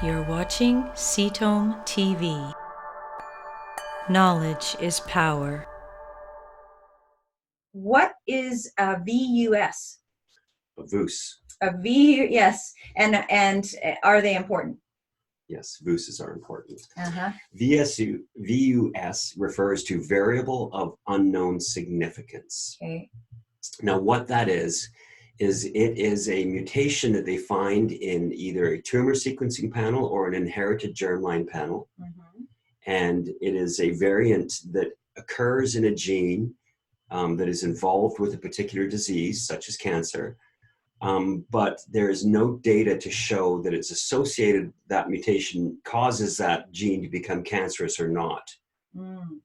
You're watching Cetome TV. Knowledge is power. What is a VUS? A VUS. A V, yes. And are they important? Yes, VUSs are important. Uh-huh. VUS refers to variable of unknown significance. Okay. Now, what that is it is a mutation that they find in either a tumor sequencing panel or an inherited germline panel. Mm-hmm. And it is a variant that occurs in a gene that is involved with a particular disease, such as cancer. But there is no data to show that it's associated, that mutation causes that gene to become cancerous or not. Mm.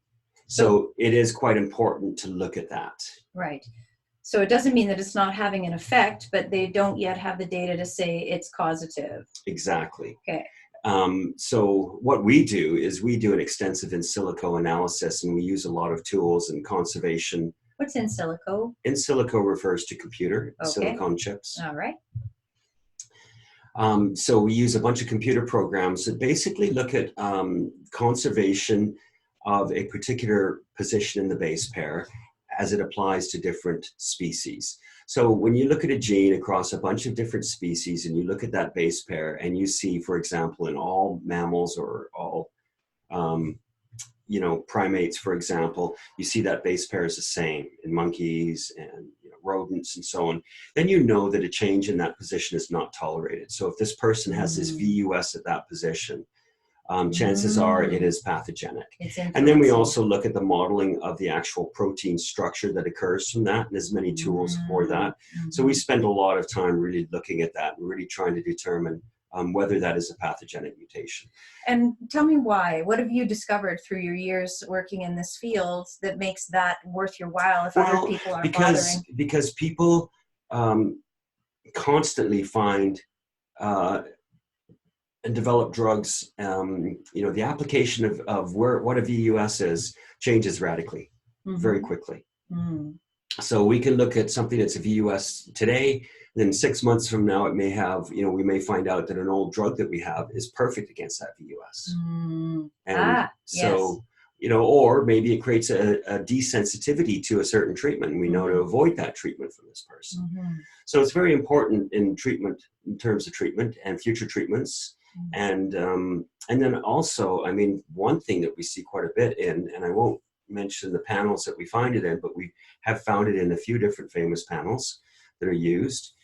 So it is quite important to look at that. Right. So it doesn't mean that it's not having an effect, but they don't yet have the data to say it's causative. Exactly. Okay. So what we do is we do an extensive in silico analysis, and we use a lot of tools and conservation. What's in silico? In silico refers to computer, silicon chips. All right. So we use a bunch of computer programs that basically look at conservation of a particular position in the base pair as it applies to different species. So when you look at a gene across a bunch of different species and you look at that base pair and you see, for example, in all mammals or all primates, for example, you see that base pair is the same in monkeys and rodents and so on, then you know that a change in that position is not tolerated. So if this person has this VUS at that position, chances are it is pathogenic. And then we also look at the modeling of the actual protein structure that occurs from that, and there's many tools for that. So we spend a lot of time really looking at that and really trying to determine whether that is a pathogenic mutation. And tell me why. What have you discovered through your years working in this field that makes that worth your while if other people aren't bothering? Because people constantly find and develop drugs, the application of what a VUS is changes radically, very quickly. So we can look at something that's a VUS today, then 6 months from now, it may have, we may find out that an old drug that we have is perfect against that VUS. Or maybe it creates a desensitivity to a certain treatment, and we know to avoid that treatment from this person. So it's very important in treatment, in terms of treatment and future treatments. And then also, one thing that we see quite a bit in, and I won't mention the panels that we find it in, but we have found it in a few different famous panels that are used,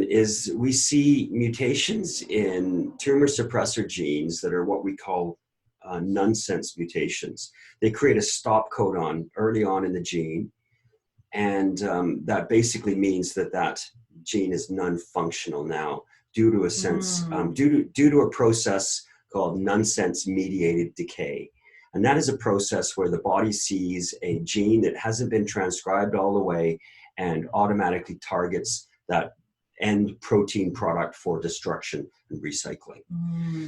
is we see mutations in tumor suppressor genes that are what we call nonsense mutations. They create a stop codon early on in the gene, and that basically means that gene is non-functional now, due to a sense, due to a process called nonsense mediated decay. And that is a process where the body sees a gene that hasn't been transcribed all the way and automatically targets that end protein product for destruction and recycling.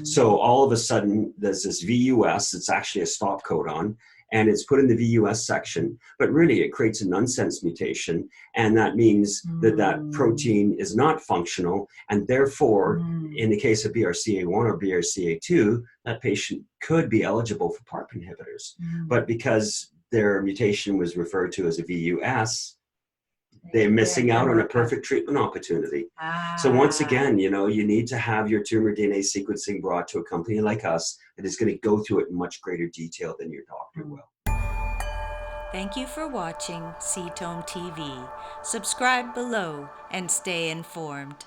So all of a sudden, there's this VUS, it's actually a stop codon, and it's put in the VUS section, but really it creates a nonsense mutation, and that means that protein is not functional, and therefore, in the case of BRCA1 or BRCA2, that patient could be eligible for PARP inhibitors. But because their mutation was referred to as a VUS, they're missing out on a perfect treatment opportunity. So once again, you need to have your tumor DNA sequencing brought to a company like us that is going to go through it in much greater detail than your doctor will. Thank you for watching Cetome TV. Subscribe below and stay informed.